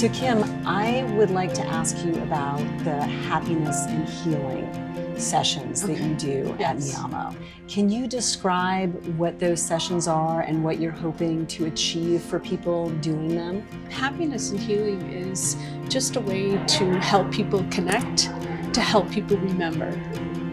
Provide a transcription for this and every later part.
So Kim, I would like to ask you about the happiness and healing sessions that you do at Mii amo. Can you describe what those sessions are and what you're hoping to achieve for people doing them? Happiness and healing is just a way to help people connect, to help people remember.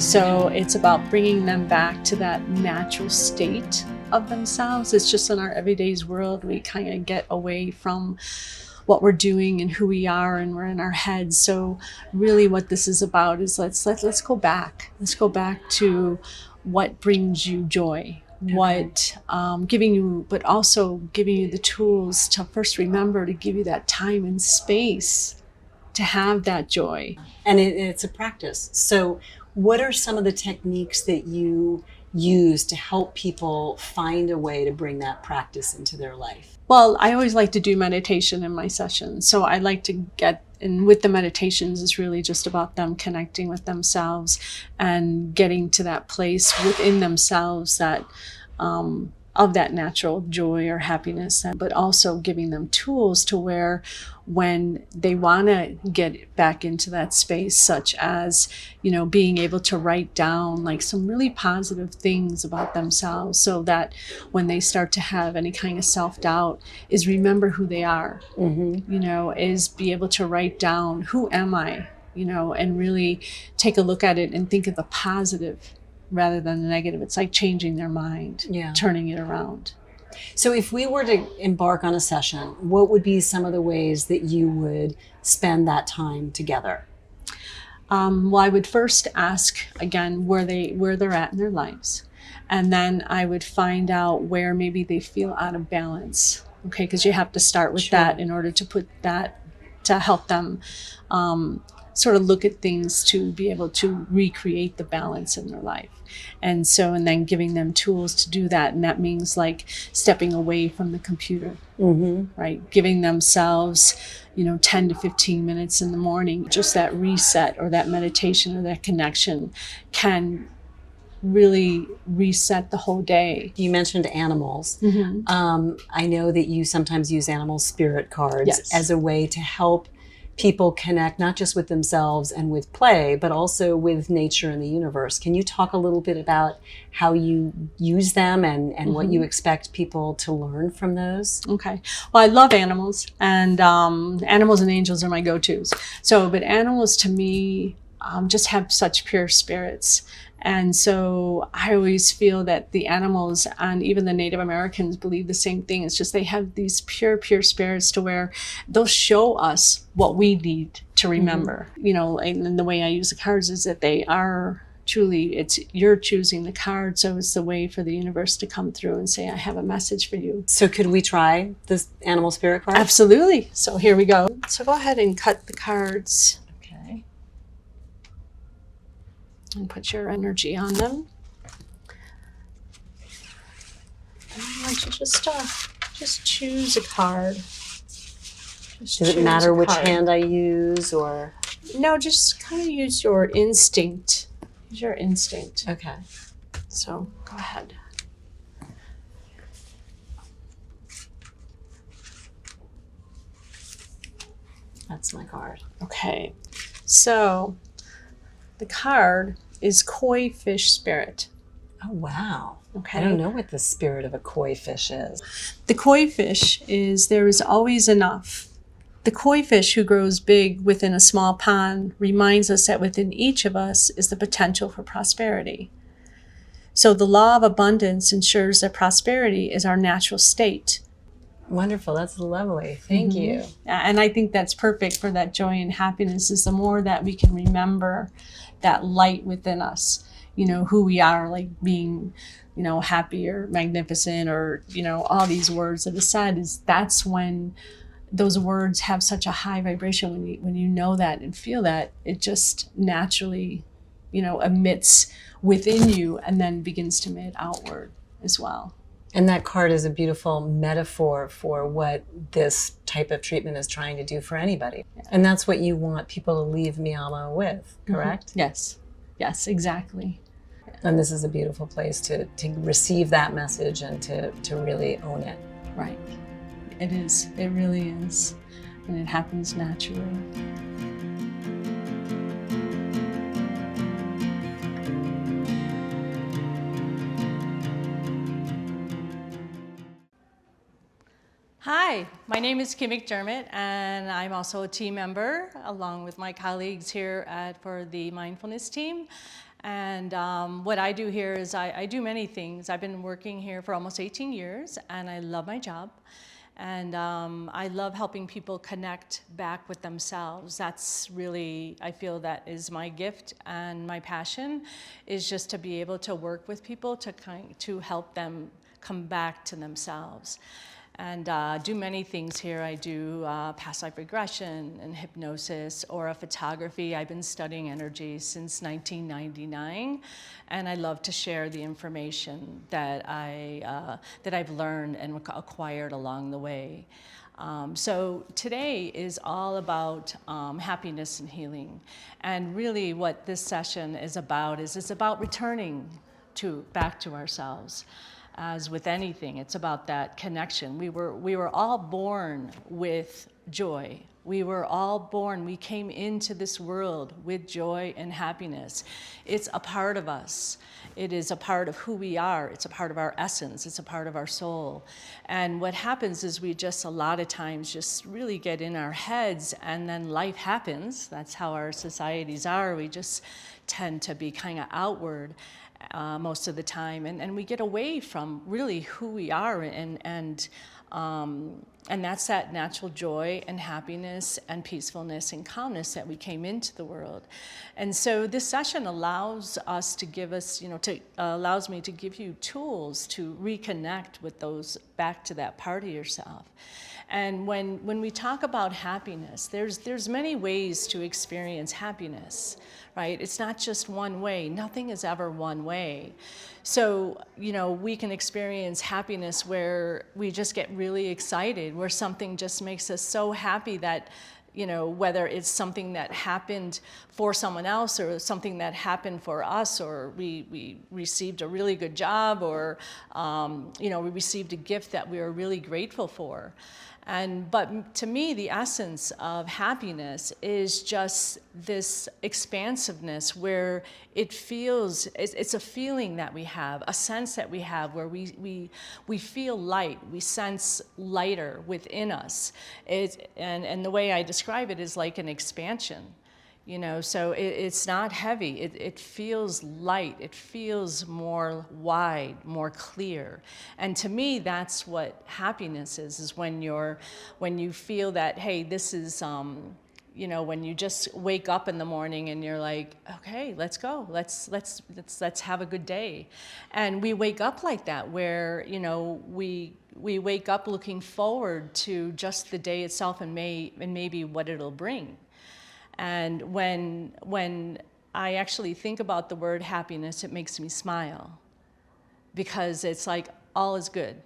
So it's about bringing them back to that natural state of themselves. It's just in our everyday's world, we kind of get away from what we're doing and who we are, and we're in our heads. So really what this is about is let's go back. Let's go back to what brings you joy. What giving you, but also giving you the tools to first remember to give you that time and space to have that joy. And it's a practice. So what are some of the techniques that you use to help people find a way to bring that practice into their life? Well, I always like to do meditation in my sessions. So I like to get, and with the meditations, it's really just about them connecting with themselves and getting to that place within themselves that of that natural joy or happiness, but also giving them tools to where when they want to get back into that space, such as, you know, being able to write down like some really positive things about themselves, so that when they start to have any kind of self-doubt, is remember who they are, you know, is be able to write down, who am I, you know, and really take a look at it and think of the positive rather than the negative. It's like changing their mind, turning it around. So if we were to embark on a session, what would be some of the ways that you would spend that time together? Well, I would first ask again where they're at in their lives, and then I would find out where maybe they feel out of balance. Okay, because you have to start with that in order to put that, to help them sort of look at things to be able to recreate the balance in their life. And so, and then giving them tools to do that. And that means like stepping away from the computer, right? Giving themselves, you know, 10 to 15 minutes in the morning, just that reset or that meditation or that connection can really reset the whole day. You mentioned animals. I know that you sometimes use animal spirit cards as a way to help people connect not just with themselves and with play, but also with nature and the universe. Can you talk a little bit about how you use them and what you expect people to learn from those? Okay. Well, I love animals, and animals and angels are my go-tos. So, but animals to me just have such pure spirits. And so I always feel that the animals and even the Native Americans believe the same thing. It's just they have these pure spirits to where they'll show us what we need to remember. You know, and the way I use the cards is that they are truly, it's you're choosing the card. So it's the way for the universe to come through and say, I have a message for you. So could we try this animal spirit card? Absolutely. So here we go. So go ahead and cut the cards. And put your energy on them. And I want you just choose a card. Does it matter which hand I use, or? No, just kind of use your instinct. Use your instinct. Okay. So go ahead. That's my card. Okay. So the card is koi fish spirit. Oh, wow. Okay. I don't know what the spirit of a koi fish is. The koi fish is there is always enough. The koi fish who grows big within a small pond reminds us that within each of us is the potential for prosperity. So the law of abundance ensures that prosperity is our natural state. Wonderful. That's lovely. Thank you. And I think that's perfect for that joy and happiness, is the more that we can remember that light within us, you know, who we are, like being, you know, happy or magnificent, or, you know, all these words that are said, is that's when those words have such a high vibration. When you know that and feel that, it just naturally, you know, emits within you and then begins to emit outward as well. And that card is a beautiful metaphor for what this type of treatment is trying to do for anybody. And that's what you want people to leave Mii amo with, correct? Yes. Yes, exactly. And this is a beautiful place to receive that message and to really own it. Right. It is. It really is. and it happens naturally. Hi, my name is Kim McDermott, and I'm also a team member along with my colleagues here for the Mindfulness team. And what I do here is I do many things. I've been working here for almost 18 years, and I love my job. And I love helping people connect back with themselves. That's really, I feel that is my gift and my passion, is just to be able to work with people to help them come back to themselves. And do many things here. I do past life regression and hypnosis, aura photography. I've been studying energy since 1999, and I love to share the information that I've learned and acquired along the way. So today is all about happiness and healing, and really what this session is about is it's about returning back to ourselves. As with anything, it's about that connection. We were all born with joy. We were all born, we came into this world with joy and happiness. It's a part of us. It is a part of who we are. It's a part of our essence. It's a part of our soul. And what happens is we just a lot of times just really get in our heads, and then life happens. That's how our societies are. We just tend to be kind of outward. Most of the time, and we get away from really who we are, and that's that natural joy and happiness and peacefulness and calmness that we came into the world. And so this session allows us to give us, allows me to give you tools to reconnect with those, back to that part of yourself. And when we talk about happiness, there's many ways to experience happiness, right? It's not just one way. Nothing is ever one way. So, we can experience happiness where we just get really excited, where something just makes us so happy that, whether it's something that happened for someone else or something that happened for us, or we received a really good job, or, we received a gift that we were really grateful for. But to me, the essence of happiness is just this expansiveness where it's a feeling that we have, a sense that we have where we feel light, we sense lighter within us. And the way I describe it is like an expansion. So it's not heavy. It feels light. It feels more wide, more clear. And to me, that's what happiness is when you feel that, hey, this is, when you just wake up in the morning and you're like, okay, let's go. Let's have a good day. And we wake up like that, where, we wake up looking forward to just the day itself and maybe what it'll bring. And when I actually think about the word happiness, it makes me smile, because it's like all is good.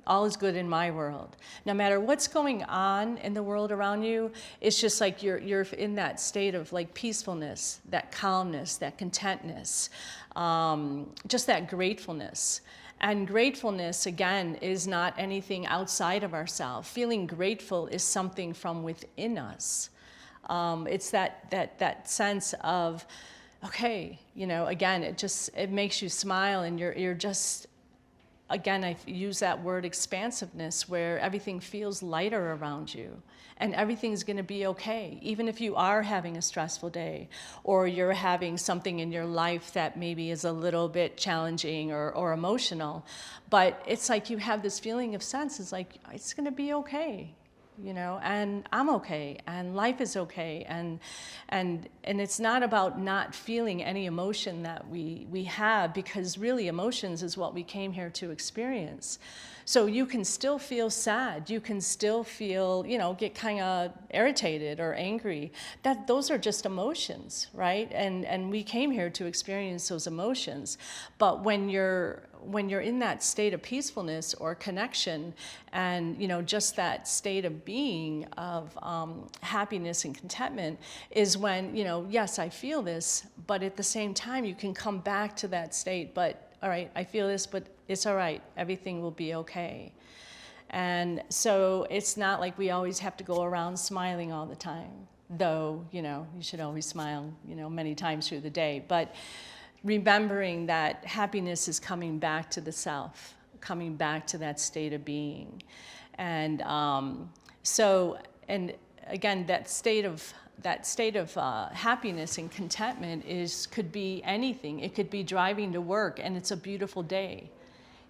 All is good in my world. No matter what's going on in the world around you, it's just like you're in that state of like peacefulness, that calmness, that contentness, just that gratefulness. And gratefulness, again, is not anything outside of ourselves. Feeling grateful is something from within us. It's that sense of, okay, again, it makes you smile, and you're just, again, I use that word expansiveness, where everything feels lighter around you, and everything's going to be okay, even if you are having a stressful day, or you're having something in your life that maybe is a little bit challenging or emotional. But it's like you have this feeling of sense. It's like, it's going to be okay. And I'm okay, and life is okay, and it's not about not feeling any emotion that we have, because really emotions is what we came here to experience. So you can still feel sad, you can still feel, get kind of irritated or angry. Those are just emotions, right? And we came here to experience those emotions. But when you're in that state of peacefulness or connection, and just that state of being of happiness and contentment, is when yes, I feel this, but at the same time you can come back to that state. But all right, I feel this, but it's all right, everything will be okay. And so it's not like we always have to go around smiling all the time, though, you should always smile, many times through the day. But remembering that happiness is coming back to the self, coming back to that state of being. And and again, that state of happiness and contentment could be anything. It could be driving to work and it's a beautiful day,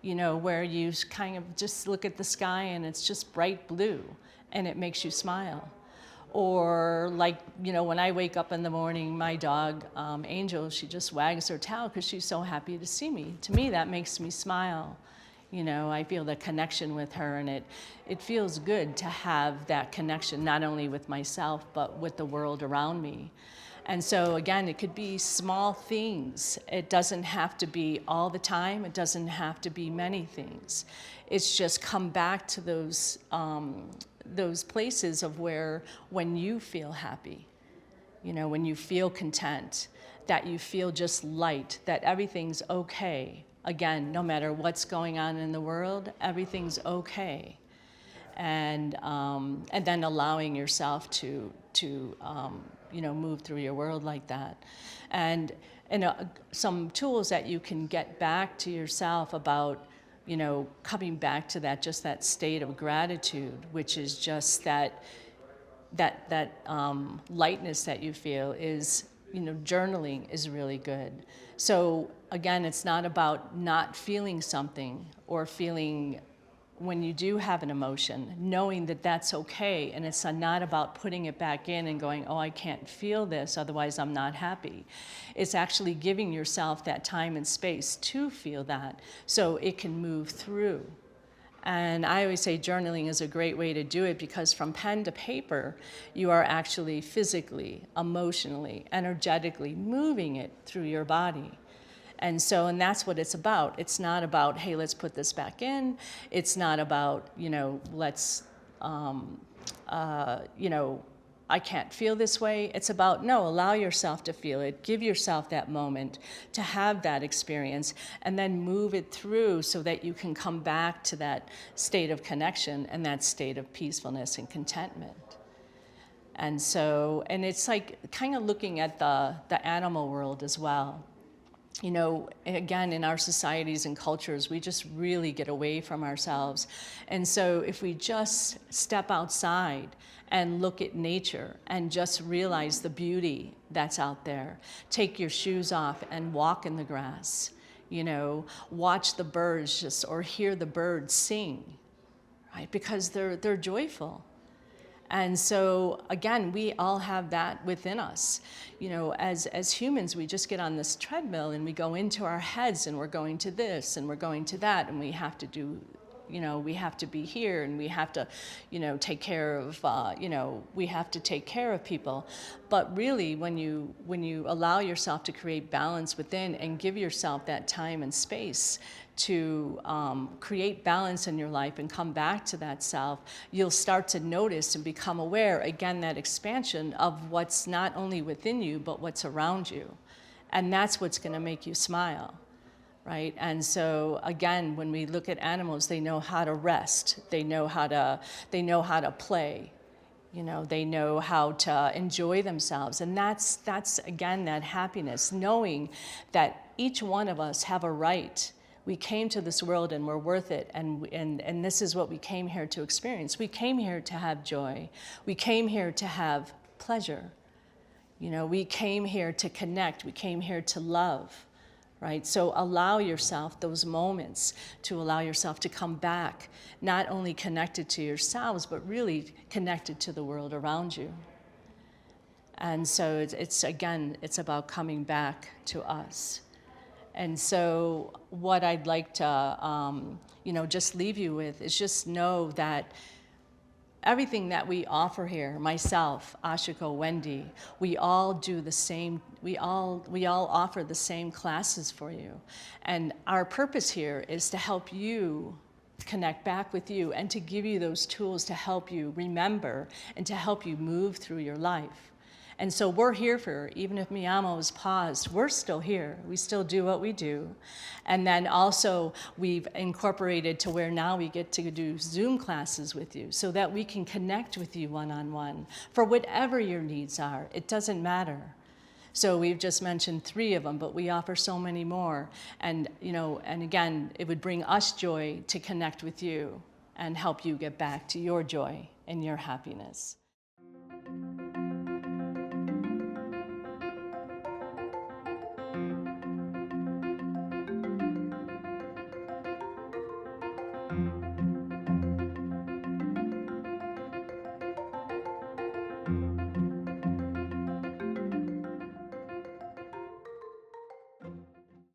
where you kind of just look at the sky and it's just bright blue and it makes you smile. Or like, when I wake up in the morning, my dog, Angel, she just wags her tail because she's so happy to see me. To me, that makes me smile. I feel the connection with her, and it feels good to have that connection, not only with myself, but with the world around me. And so again, it could be small things. It doesn't have to be all the time. It doesn't have to be many things. It's just come back to those places of when you feel happy, when you feel content, that you feel just light, that everything's okay. Again, no matter what's going on in the world, everything's okay. And then allowing yourself to move through your world like that. And some tools that you can get back to yourself about, coming back to that state of gratitude, which is just that lightness that you feel is, journaling is really good. So again, it's not about not feeling something or feeling when you do have an emotion, knowing that that's okay, and it's not about putting it back in and going, oh, I can't feel this, otherwise I'm not happy. It's actually giving yourself that time and space to feel that so it can move through. And I always say journaling is a great way to do it because from pen to paper, you are actually physically, emotionally, energetically moving it through your body. And that's what it's about. It's not about, hey, let's put this back in. It's not about, let's, I can't feel this way. It's about, no, allow yourself to feel it. Give yourself that moment to have that experience and then move it through so that you can come back to that state of connection and that state of peacefulness and contentment. And it's like kind of looking at the animal world as well. Again, in our societies and cultures, we just really get away from ourselves. And so if we just step outside and look at nature and just realize the beauty that's out there, take your shoes off and walk in the grass, watch the birds or hear the birds sing, right? Because they're joyful. And so, again, we all have that within us. As humans, we just get on this treadmill and we go into our heads and we're going to this and we're going to that and we have to do, we have to be here and we have to, take care of, we have to take care of people. But really, when you allow yourself to create balance within and give yourself that time and space to create balance in your life and come back to that self, you'll start to notice and become aware, again, that expansion of what's not only within you, but what's around you. And that's what's going to make you smile, right? And so, again, when we look at animals, they know how to rest. They know how to play. They know how to enjoy themselves. And that's again, that happiness, knowing that each one of us have a right. We came to this world and we're worth it, and this is what we came here to experience. We came here to have joy. We came here to have pleasure. We came here to connect. We came here to love, right? So allow yourself those moments to allow yourself to come back, not only connected to yourselves, but really connected to the world around you. And so it's about coming back to us. And so what I'd like to, just leave you with is just know that everything that we offer here, myself, Ashiko, Wendy, we all do the same, we all offer the same classes for you. And our purpose here is to help you connect back with you and to give you those tools to help you remember and to help you move through your life. And so we're here for her. Even if Mii amo is paused, we're still here. We still do what we do. And then also we've incorporated to where now we get to do Zoom classes with you so that we can connect with you one-on-one for whatever your needs are. It doesn't matter. So we've just mentioned 3 of them, but we offer so many more. And, you know, and again, it would bring us joy to connect with you and help you get back to your joy and your happiness.